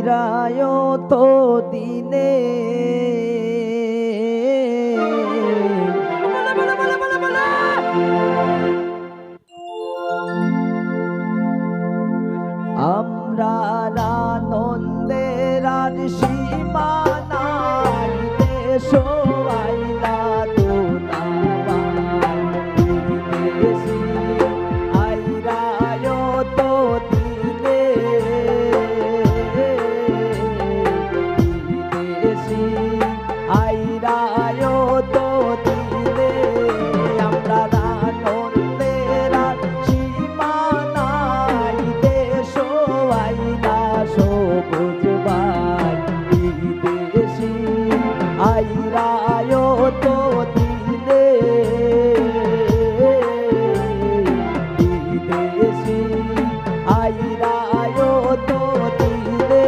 আইরায় তো দিনে আমরা আনন্দের আর সীমা নাই দেশ আইলা তো বিদেশি আইরায় তো দিনে বিদেশি আইরায় তো দিনে আমরা আনন্দের আর সীমা নাই দেশ আইলা সবুজ বাই বিদেশি আইরায় তো দিনে বিদেশি আইরায় তো দিনে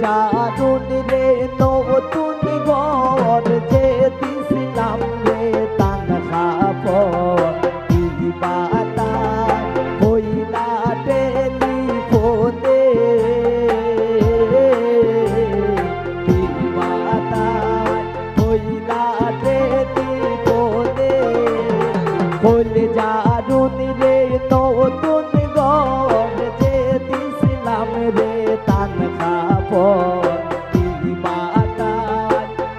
জানুন রে নতুন ঘর যে দিছিলাম রে তানহা বাতা হইলা টেলিফোনে বাতা হইলা টেলিফোনে হইলে জানুন রে নতুন ঘর যে দিছিলাম রে তানহা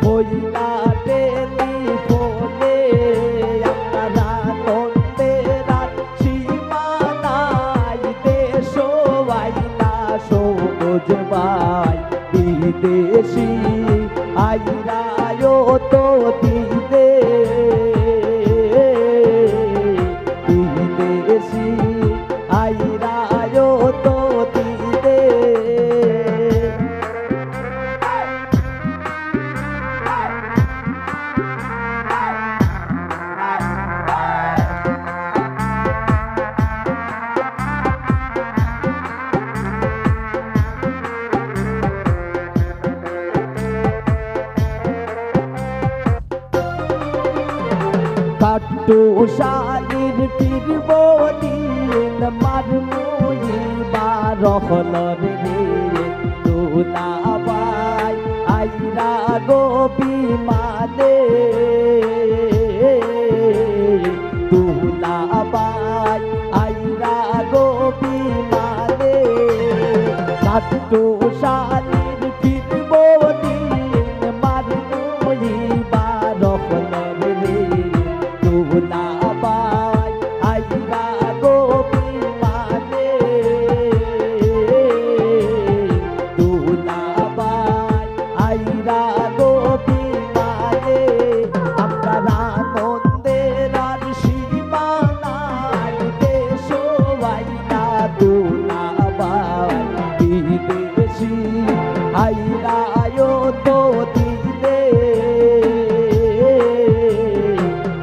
হইলা টেলিফোনে আমরা আনন্দের আর সীমা নাই দেশ আইলা সবুজ বাই বিদেশি আইরায় তো দিনে বিদেশি আইরায় তো দিনে কাট্টু শালির ফিরব দিন মারমুই বারহলর রে দুলাবাই আইরা গো বিমানে দুলাবাই আইরা গো বিমানে কাট্টু শালির ফিরব দিন মারমুই বারহলর রে দুলাবাই আইরা গো বিমানে দুলাবাই আইরা গো বিমানে আমরা আনন্দের আর সীমা নাই দেশ আইলা দুলাবাই বিদেশি আইরায় তো দিনে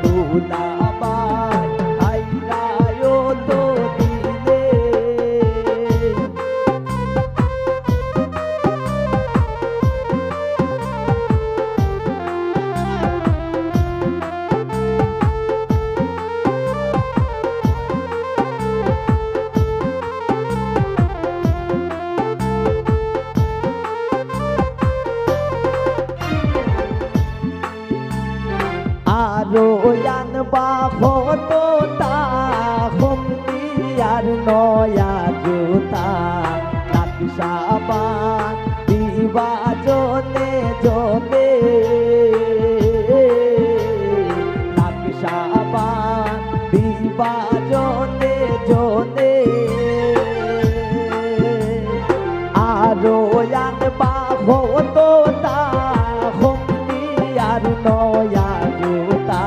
দুলাবাই আইরায় তো দিনে আরো জানবা হতো তা হুমকি আর নয়া জুতা নকশাবান দিবা জনে জনে নকশাবান দিবা জনে জনে আরো জানবা হতো তা হুমকি আর নয়া জুতা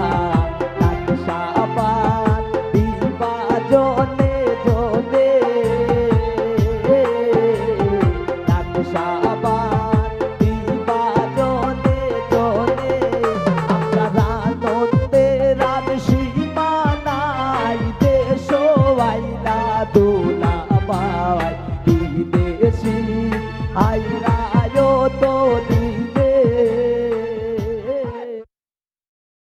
নকশাবান দিবা জনে জনে আইল